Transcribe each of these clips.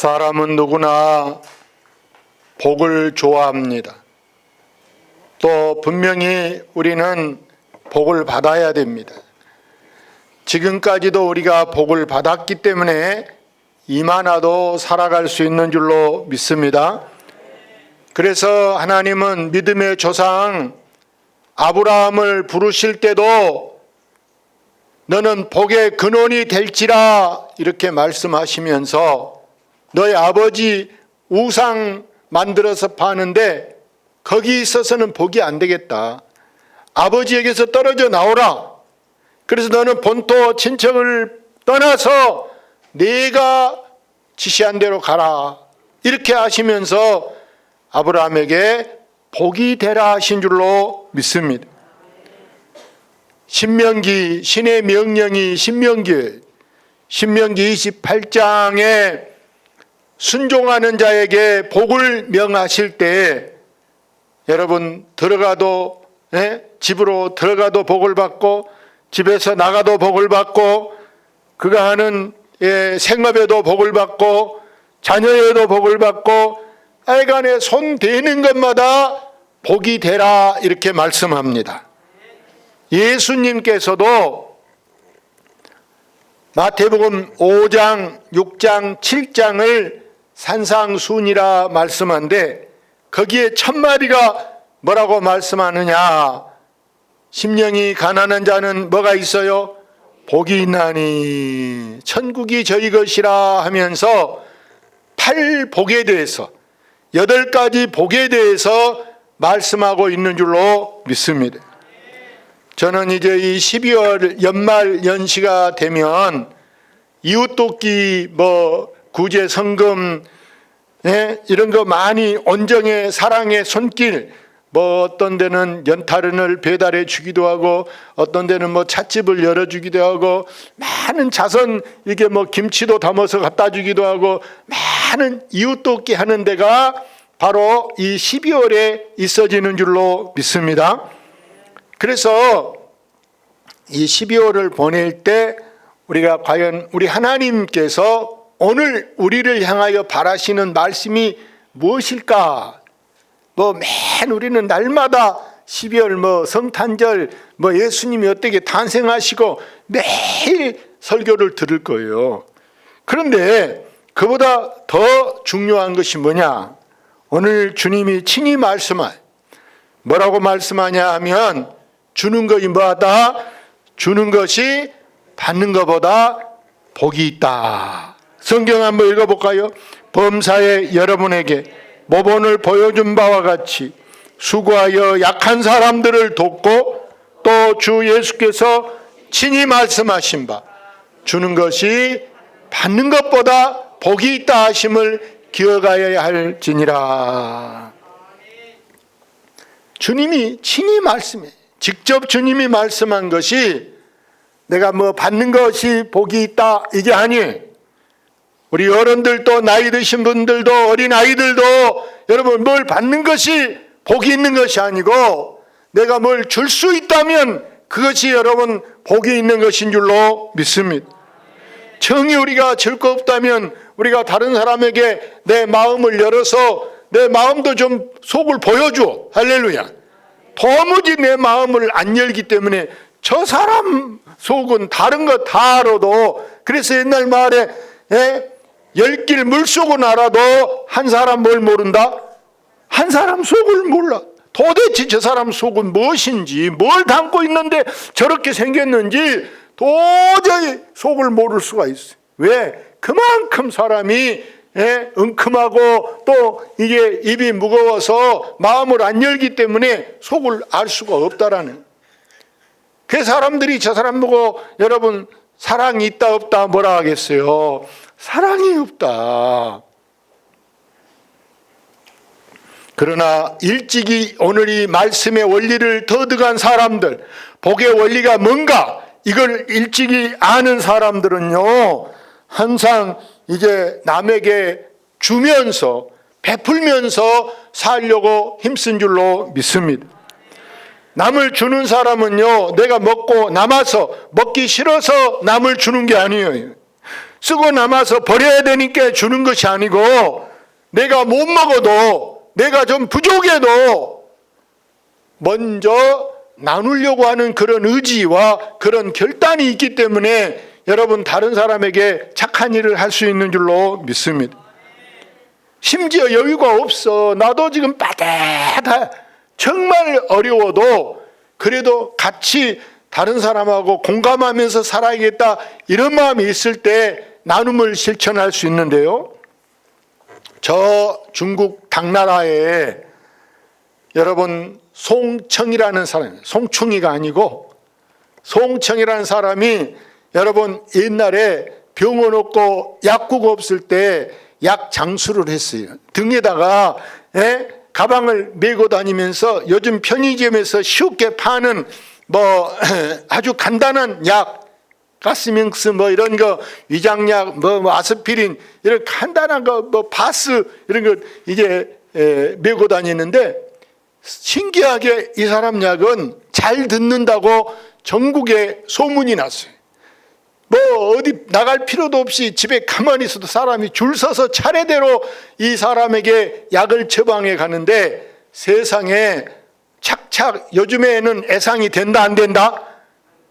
사람은 누구나 복을 좋아합니다. 또 분명히 우리는 복을 받아야 됩니다. 지금까지도 우리가 복을 받았기 때문에 이만하도 살아갈 수 있는 줄로 믿습니다. 그래서 하나님은 믿음의 조상 아브라함을 부르실 때도 너는 복의 근원이 될지라 이렇게 말씀하시면서 너희 아버지 우상 만들어서 파는데 거기 있어서는 복이 안 되겠다. 아버지에게서 떨어져 나오라. 그래서 너는 본토 친척을 떠나서 네가 지시한 대로 가라. 이렇게 하시면서 아브라함에게 복이 되라 하신 줄로 믿습니다. 신명기, 신의 명령이 신명기 28장에 순종하는 자에게 복을 명하실 때 여러분 들어가도 집으로 들어가도 복을 받고 집에서 나가도 복을 받고 그가 하는 생업에도 복을 받고 자녀에도 복을 받고 하여간에 손 대는 것마다 복이 되라 이렇게 말씀합니다. 예수님께서도 마태복음 5장, 6장, 7장을 산상순이라 말씀한데 거기에 첫 마디가 뭐라고 말씀하느냐? 심령이 가난한 자는 뭐가 있어요? 복이 있나니 천국이 저희 것이라 하면서 8복에 대해서 8가지 복에 대해서 말씀하고 있는 줄로 믿습니다. 저는 이제 이 12월 연말 연시가 되면 이웃돕기 구제 성금 이런 거 많이 온정의 사랑의 손길 어떤 데는 연탄을 배달해 주기도 하고 어떤 데는 찻집을 열어주기도 하고 많은 자선 이게 김치도 담아서 갖다 주기도 하고 많은 이웃돕기 하는 데가 바로 이 12월에 있어지는 줄로 믿습니다. 그래서 이 12월을 보낼 때 우리가 과연 우리 하나님께서 오늘 우리를 향하여 바라시는 말씀이 무엇일까? 맨 우리는 날마다 12월 성탄절 예수님이 어떻게 탄생하시고 매일 설교를 들을 거예요. 그런데 그보다 더 중요한 것이 뭐냐? 오늘 주님이 친히 뭐라고 말씀하냐 하면 주는 것이 뭐하다? 주는 것이 받는 것보다 복이 있다. 성경 한번 읽어볼까요? 범사에 여러분에게 모본을 보여준 바와 같이 수고하여 약한 사람들을 돕고 또 주 예수께서 친히 말씀하신 바 주는 것이 받는 것보다 복이 있다 하심을 기억하여야 할지니라. 주님이 친히 말씀해 직접 주님이 말씀한 것이 내가 받는 것이 복이 있다 이게 아니에요. 우리 어른들도 나이 드신 분들도 어린아이들도 여러분 뭘 받는 것이 복이 있는 것이 아니고 내가 뭘 줄 수 있다면 그것이 여러분 복이 있는 것인 줄로 믿습니다. 정이 우리가 줄 거 없다면 우리가 다른 사람에게 내 마음을 열어서 내 마음도 좀 속을 보여줘. 할렐루야. 도무지 내 마음을 안 열기 때문에 저 사람 속은 다른 거 다 알아도 그래서 옛날 말에 10길 물속은 알아도 한 사람 뭘 모른다? 한 사람 속을 몰라. 도대체 저 사람 속은 무엇인지 뭘 담고 있는데 저렇게 생겼는지 도저히 속을 모를 수가 있어요. 왜? 그만큼 사람이 은큼하고 또 이게 입이 무거워서 마음을 안 열기 때문에 속을 알 수가 없다라는. 그 사람들이 저 사람 보고 여러분 사랑이 있다 없다 뭐라 하겠어요? 사랑이 없다. 그러나 일찍이 오늘 이 말씀의 원리를 터득한 사람들, 복의 원리가 뭔가 이걸 일찍이 아는 사람들은요 항상 이제 남에게 주면서 베풀면서 살려고 힘쓴 줄로 믿습니다. 남을 주는 사람은요 내가 먹고 남아서 먹기 싫어서 남을 주는 게 아니에요. 쓰고 남아서 버려야 되니까 주는 것이 아니고, 내가 못 먹어도, 내가 좀 부족해도 먼저 나누려고 하는 그런 의지와 그런 결단이 있기 때문에 여러분 다른 사람에게 착한 일을 할 수 있는 줄로 믿습니다. 심지어 여유가 없어. 나도 지금 빠듯하, 정말 어려워도 그래도 같이 다른 사람하고 공감하면서 살아야겠다, 이런 마음이 있을 때 나눔을 실천할 수 있는데요. 저 중국 당나라에 여러분 송청이라는 사람, 송충이가 아니고 송청이라는 사람이 여러분 옛날에 병원 없고 약국 없을 때 약 장수를 했어요. 등에다가 가방을 메고 다니면서 요즘 편의점에서 쉽게 파는 뭐 아주 간단한 약, 가스밍스 뭐 이런 거, 위장약, 뭐 아스피린 이런 간단한 거, 뭐 바스 이런 거 이제 메고 다니는데, 신기하게 이 사람 약은 잘 듣는다고 전국에 소문이 났어요. 뭐 어디 나갈 필요도 없이 집에 가만히 있어도 사람이 줄 서서 차례대로 이 사람에게 약을 처방해 가는데, 세상에 착착 요즘에는 애상이 된다 안 된다?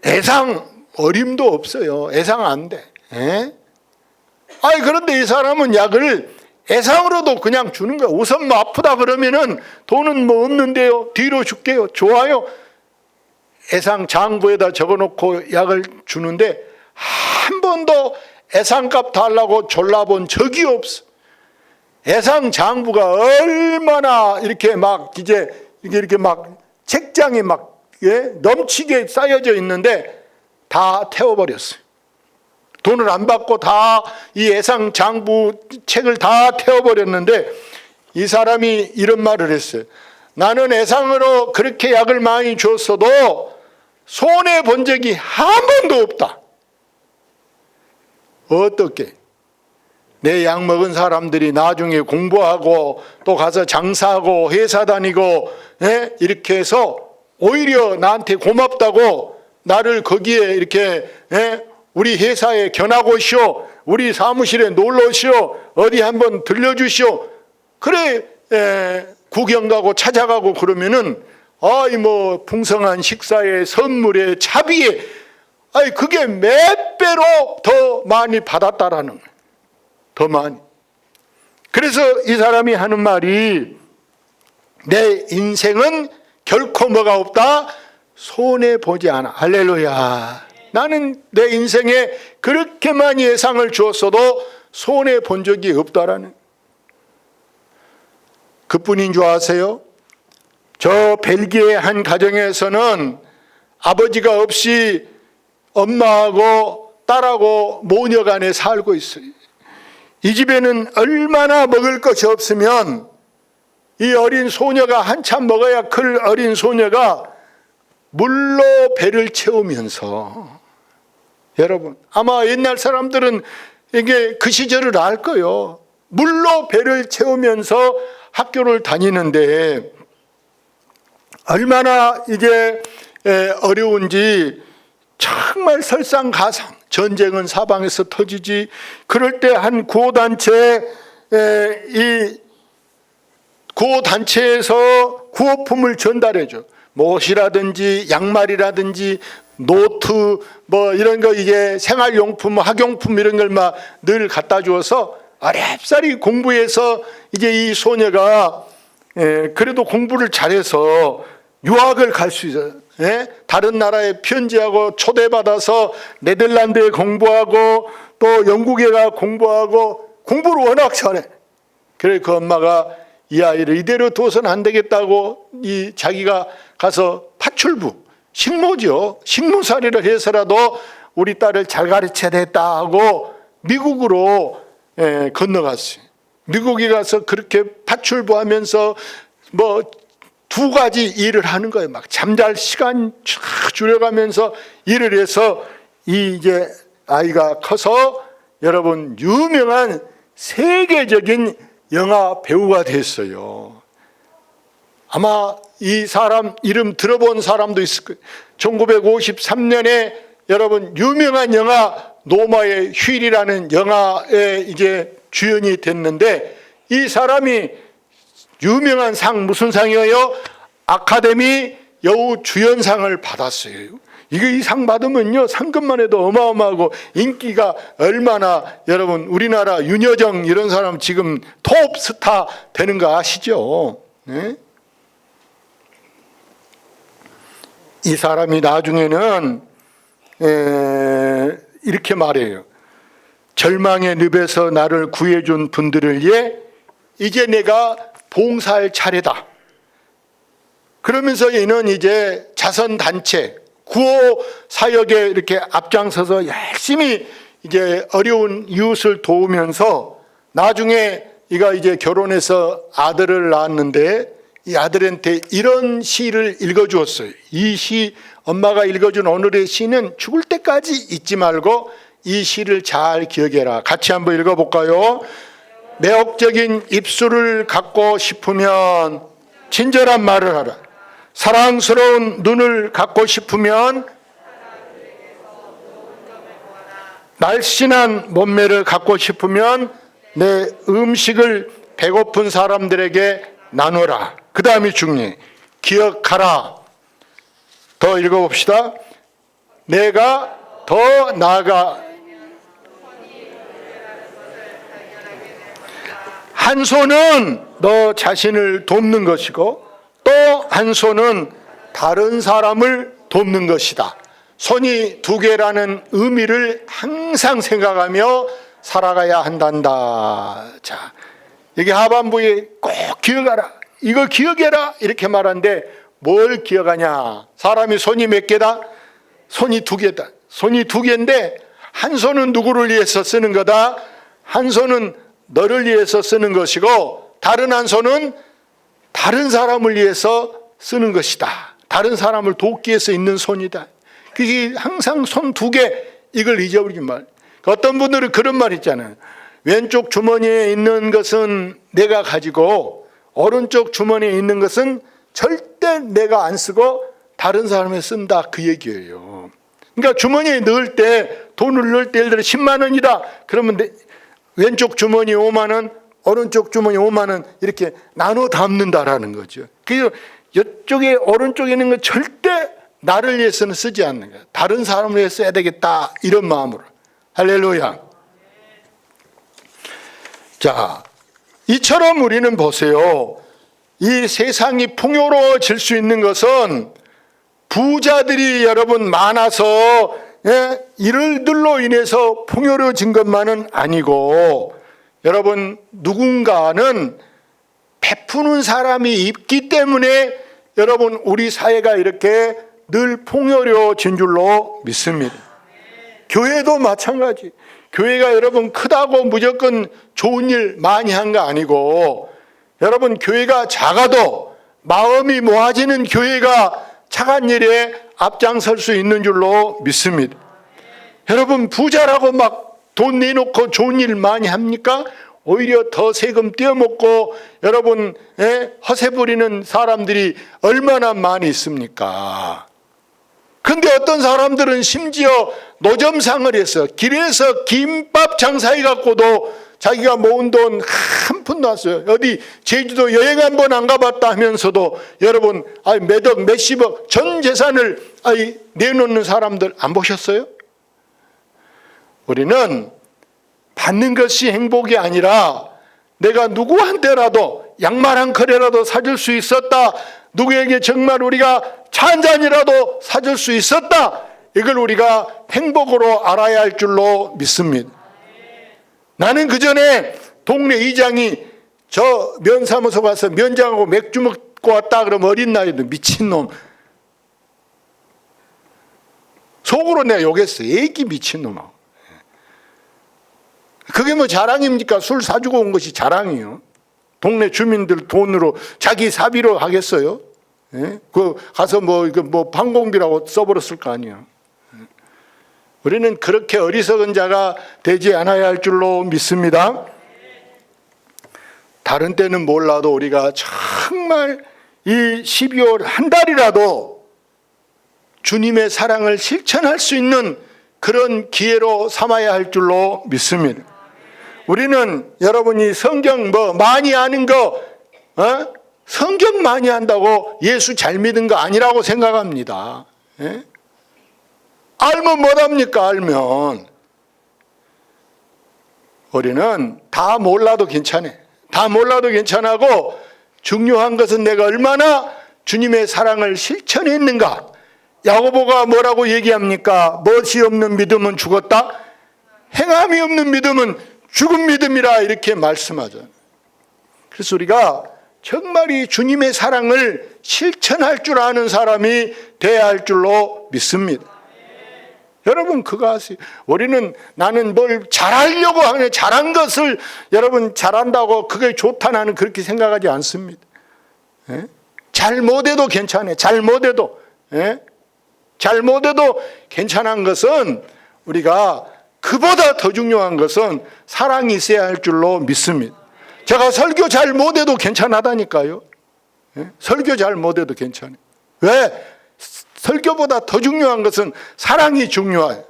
애상 어림도 없어요. 애상 안 돼. 아니 그런데 이 사람은 약을 애상으로도 그냥 주는 거야. 우선 뭐 아프다 그러면은 돈은 뭐 없는데요, 뒤로 줄게요. 좋아요. 애상 장부에다 적어놓고 약을 주는데 한 번도 애상값 달라고 졸라본 적이 없어. 애상 장부가 얼마나 이렇게 막 이제 이렇게 막 책장에 막 넘치게 쌓여져 있는데 다 태워버렸어요. 돈을 안 받고 다 이 애상 장부 책을 다 태워버렸는데, 이 사람이 이런 말을 했어요. 나는 애상으로 그렇게 약을 많이 줬어도 손해 본 적이 한 번도 없다. 어떻게? 내 약 먹은 사람들이 나중에 공부하고 또 가서 장사하고 회사 다니고 이렇게 해서 오히려 나한테 고맙다고 나를 거기에 이렇게 우리 회사에 견학오시오, 우리 사무실에 놀러오시오, 어디 한번 들려주시오. 그래 구경 가고 찾아가고 그러면은 아이 뭐 풍성한 식사에 선물에 차비에 그게 몇 배로 더 많이 받았다라는 거예요. 더 많이. 그래서 이 사람이 하는 말이, 내 인생은 결코 뭐가 없다? 손해보지 않아. 할렐루야. 나는 내 인생에 그렇게 많이 애상을 주었어도 손해본 적이 없다라는, 그뿐인 줄 아세요? 저 벨기에 한 가정에서는 아버지가 없이 엄마하고 딸하고 모녀간에 살고 있어요. 이 집에는 얼마나 먹을 것이 없으면 이 어린 소녀가, 한참 먹어야 클 어린 소녀가 물로 배를 채우면서, 여러분 아마 옛날 사람들은 이게 그 시절을 알 거예요. 물로 배를 채우면서 학교를 다니는데 얼마나 이게 어려운지 정말 설상가상. 전쟁은 사방에서 터지지. 그럴 때 한 구호단체, 이 구호단체에서 구호품을 전달해줘. 옷이라든지 양말이라든지 노트 뭐 이런 거, 이게 생활용품, 학용품 이런 걸 막 늘 갖다 주어서 어렵사리 공부해서 이제 이 소녀가 그래도 공부를 잘해서 유학을 갈 수 있어요. 다른 나라에 편지하고 초대받아서 네덜란드에 공부하고 또 영국에 가 공부하고, 공부를 워낙 잘해. 그래 그 엄마가 이 아이를 이대로 둬서는 안 되겠다고 이 자기가 가서 파출부, 식모죠. 식모살이를 해서라도 우리 딸을 잘 가르쳐야 되겠다 하고 미국으로 건너갔어요. 미국에 가서 그렇게 파출부 하면서 뭐 두 가지 일을 하는 거예요. 막 잠잘 시간 줄여가면서 일을 해서 이제 아이가 커서 여러분 유명한 세계적인 영화 배우가 됐어요. 아마 이 사람 이름 들어본 사람도 있을 거예요. 1953년에 여러분 유명한 영화 노마의 휠이라는 영화의 이제 주연이 됐는데, 이 사람이 유명한 상, 무슨 상이에요? 아카데미 여우 주연상을 받았어요. 이 상 받으면요, 상금만 해도 어마어마하고 인기가 얼마나, 여러분 우리나라 윤여정 이런 사람 지금 톱 스타 되는 거 아시죠? 네? 이 사람이 나중에는 이렇게 말해요. 절망의 늪에서 나를 구해준 분들을 위해 이제 내가 봉사할 차례다. 그러면서 얘는 이제 자선단체, 구호 사역에 이렇게 앞장서서 열심히 이제 어려운 이웃을 도우면서 나중에 이가 이제 결혼해서 아들을 낳았는데, 이 아들한테 이런 시를 읽어주었어요. 이 시, 엄마가 읽어준 오늘의 시는 죽을 때까지 잊지 말고 이 시를 잘 기억해라. 같이 한번 읽어볼까요? 매혹적인 입술을 갖고 싶으면 친절한 말을 하라. 사랑스러운 눈을 갖고 싶으면 날씬한 몸매를 갖고 싶으면 내 음식을 배고픈 사람들에게 나누라. 그 다음이 중요해. 기억하라. 더 읽어봅시다. 내가 더 나아가 한 손은 너 자신을 돕는 것이고 또 한 손은 다른 사람을 돕는 것이다. 손이 두 개라는 의미를 항상 생각하며 살아가야 한단다. 자, 여기 하반부에 꼭 기억하라. 이거 기억해라. 이렇게 말하는데 뭘 기억하냐? 사람이 손이 몇 개다? 손이 두 개다. 손이 두 개인데 한 손은 누구를 위해서 쓰는 거다? 한 손은 너를 위해서 쓰는 것이고 다른 한 손은 다른 사람을 위해서 쓰는 것이다. 다른 사람을 돕기 위해서 있는 손이다. 그게 항상 손 두 개, 이걸 잊어버리지 말. 어떤 분들은 그런 말 있잖아요. 왼쪽 주머니에 있는 것은 내가 가지고 오른쪽 주머니에 있는 것은 절대 내가 안 쓰고 다른 사람이 쓴다, 그 얘기예요. 그러니까 주머니에 넣을 때, 돈을 넣을 때 예를 들어 10만 원이다 그러면 왼쪽 주머니 5만 원, 오른쪽 주머니 5만 원 이렇게 나눠 담는다라는 거죠. 그래서 이쪽에 오른쪽에 있는 건 절대 나를 위해서는 쓰지 않는 거야. 다른 사람을 위해서 써야 되겠다, 이런 마음으로. 할렐루야. 자, 이처럼 우리는 보세요. 이 세상이 풍요로워질 수 있는 것은 부자들이 여러분 많아서 이들로 인해서 풍요로워진 것만은 아니고, 여러분 누군가는 베푸는 사람이 있기 때문에 여러분 우리 사회가 이렇게 늘 풍요로워진 줄로 믿습니다. 교회도 마찬가지. 교회가 여러분 크다고 무조건 좋은 일 많이 한 거 아니고, 여러분 교회가 작아도 마음이 모아지는 교회가 착한 일에 앞장설 수 있는 줄로 믿습니다. 여러분 부자라고 막 돈 내놓고 좋은 일 많이 합니까? 오히려 더 세금 떼어먹고 여러분 허세 부리는 사람들이 얼마나 많이 있습니까? 근데 어떤 사람들은 심지어 노점상을 해서 길에서 김밥 장사해 갖고도 자기가 모은 돈 한 푼도 안 써요. 어디 제주도 여행 한번 안 가봤다 하면서도 여러분 몇억 몇십억 전 재산을 내놓는 사람들 안 보셨어요? 우리는 받는 것이 행복이 아니라 내가 누구한테라도 양말 한 컬이라도 사줄 수 있었다, 누구에게 정말 우리가 차 한 잔이라도 사줄 수 있었다, 이걸 우리가 행복으로 알아야 할 줄로 믿습니다. 나는 그 전에 동네 이장이 저 면사무소 가서 면장하고 맥주 먹고 왔다 그러면 어린 나이도 미친놈, 속으로 내가 욕했어. 애기 미친놈하고. 그게 뭐 자랑입니까? 술 사주고 온 것이 자랑이요. 동네 주민들 돈으로 자기 사비로 하겠어요? 예? 그 가서 뭐 방공비라고 써버렸을 거 아니에요. 우리는 그렇게 어리석은 자가 되지 않아야 할 줄로 믿습니다. 다른 때는 몰라도 우리가 정말 이 12월 한 달이라도 주님의 사랑을 실천할 수 있는 그런 기회로 삼아야 할 줄로 믿습니다. 우리는 여러분이 성경 많이 아는 거, 성경 많이 한다고 예수 잘 믿은 거 아니라고 생각합니다. 예? 알면 뭐합니까? 알면. 우리는 다 몰라도 괜찮아. 다 몰라도 괜찮고, 중요한 것은 내가 얼마나 주님의 사랑을 실천했는가. 야고보가 뭐라고 얘기합니까? 멋이 없는 믿음은 죽었다, 행함이 없는 믿음은 죽은 믿음이라 이렇게 말씀하잖아요. 그래서 우리가 정말 이 주님의 사랑을 실천할 줄 아는 사람이 돼야 할 줄로 믿습니다. 여러분 그거 아세요? 우리는 나는 뭘 잘하려고 하네. 잘한 것을 여러분 잘한다고 그게 좋다 나는 그렇게 생각하지 않습니다. 예? 잘 못해도 괜찮아요. 잘 못해도. 예? 잘 못해도 괜찮은 것은 우리가 그보다 더 중요한 것은 사랑이 있어야 할 줄로 믿습니다. 제가 설교 잘 못해도 괜찮다니까요. 예? 설교 잘 못해도 괜찮아요. 왜? 설교보다 더 중요한 것은 사랑이 중요해요.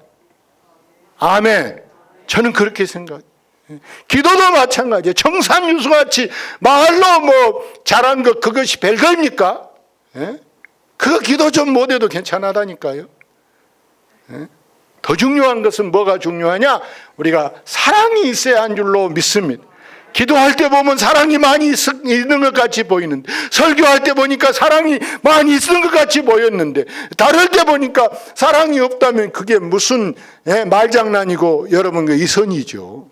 아멘. 저는 그렇게 생각해요. 기도도 마찬가지예요. 청산유수같이 말로 잘한 것 그것이 별거입니까? 예? 그 기도 좀 못해도 괜찮다니까요. 예? 더 중요한 것은 뭐가 중요하냐? 우리가 사랑이 있어야 한 줄로 믿습니다. 기도할 때 보면 사랑이 많이 있는 것 같이 보이는데, 설교할 때 보니까 사랑이 많이 있는 것 같이 보였는데, 다를 때 보니까 사랑이 없다면 그게 무슨 말장난이고 여러분 그 이선이죠.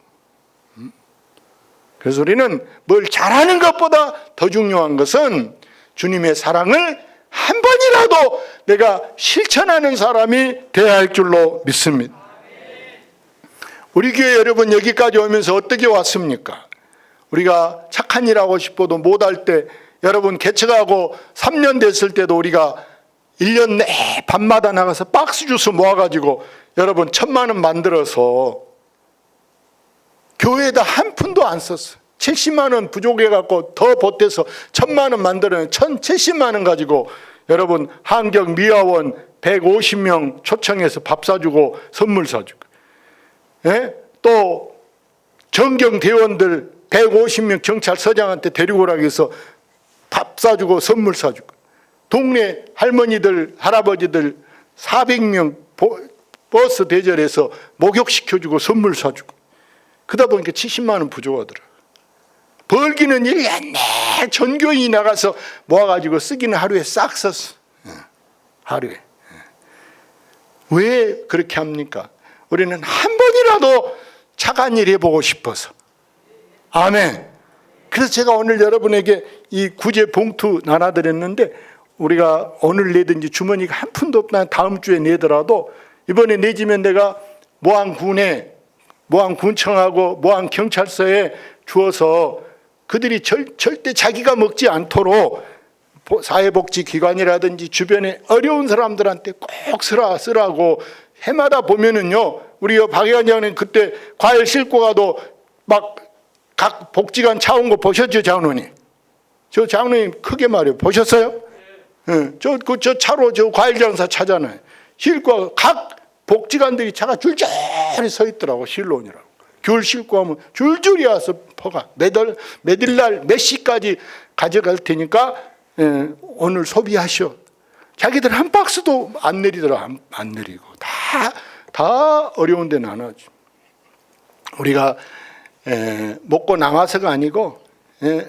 그래서 우리는 뭘 잘하는 것보다 더 중요한 것은 주님의 사랑을 한 번이라도 내가 실천하는 사람이 되어야 할 줄로 믿습니다. 우리 교회 여러분 여기까지 오면서 어떻게 왔습니까? 우리가 착한 일 하고 싶어도 못할 때, 여러분 개척하고 3년 됐을 때도 우리가 1년 내 밤마다 나가서 박스 주스 모아가지고 여러분 1,000만 원 만들어서 교회에다 한 푼도 안 썼어요. 70만 원 부족해갖고 더 보태서 1,000만 원 만들어낸 1,070만 원 가지고 여러분 한경 미화원 150명 초청해서 밥 사주고 선물 사주고, 예? 또 정경 대원들 150명 경찰서장한테 데리고 오라고 해서 밥 사주고 선물 사주고, 동네 할머니들 할아버지들 400명 버스 대절해서 목욕시켜주고 선물 사주고, 그러다 보니까 70만 원 부족하더라. 벌기는 1년 내 전교인이 나가서 모아가지고 쓰기는 하루에 싹 썼어. 하루에. 왜 그렇게 합니까? 우리는 한 번이라도 착한 일 해보고 싶어서. 아멘. 그래서 제가 오늘 여러분에게 이 구제 봉투 나눠드렸는데, 우리가 오늘 내든지 주머니가 한 푼도 없나 다음 주에 내더라도 이번에 내지면 내가 모항군청하고 모항경찰서에 주어서 그들이 절대 자기가 먹지 않도록 사회복지기관이라든지 주변에 어려운 사람들한테 꼭 쓰라고 해마다 보면은요, 우리 박 위원장님 그때 과일 싣고 가도 막 각 복지관 차 온 거 보셨죠, 장로님? 저 장로님 크게 말해요. 보셨어요? 네. 저 차로 저 과일 장사 차잖아요. 싣고 각 복지관들이 차가 줄줄이 서 있더라고, 실로 오느라고. 귤 싣고 하면 줄줄이 와서 퍼가. 매달 날 몇 시까지 가져갈 테니까 오늘 소비하셔. 자기들 한 박스도 안 내리더라. 안 내리고 다 어려운 데 나눠줘. 우리가 먹고 남아서가 아니고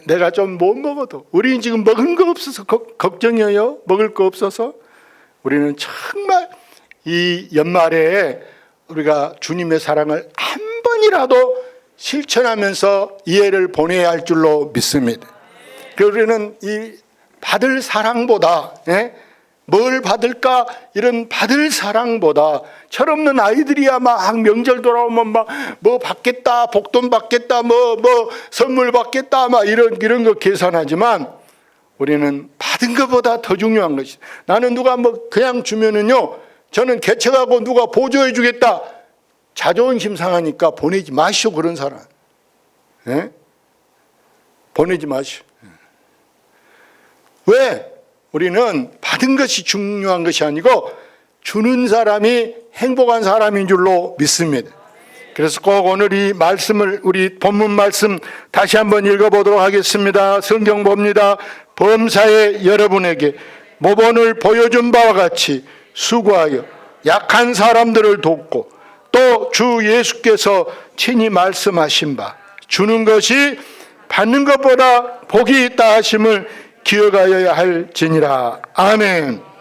내가 좀 못 먹어도, 우리는 지금 먹은 거 없어서 걱정이에요. 먹을 거 없어서. 우리는 정말 이 연말에 우리가 주님의 사랑을 한 번이라도 실천하면서 이해를 보내야 할 줄로 믿습니다. 그래서 우리는 이 받을 사랑보다, 뭘 받을까, 이런 받을 사랑보다, 철없는 아이들이야 막 명절 돌아오면 막 뭐 받겠다, 복돈 받겠다, 뭐 선물 받겠다, 막 이런 거 계산하지만, 우리는 받은 것보다 더 중요한 것이, 나는 누가 뭐 그냥 주면은요, 저는 개척하고 누가 보조해 주겠다, 자존심 상하니까 보내지 마시오. 그런 사람 보내지 마시오. 왜? 우리는 받은 것이 중요한 것이 아니고 주는 사람이 행복한 사람인 줄로 믿습니다. 그래서 꼭 오늘 이 말씀을, 우리 본문 말씀 다시 한번 읽어보도록 하겠습니다. 성경 봅니다. 범사의 여러분에게 모본을 보여준 바와 같이 수고하여 약한 사람들을 돕고 또 주 예수께서 친히 말씀하신 바 주는 것이 받는 것보다 복이 있다 하심을 기억하여야 할지니라. 아멘.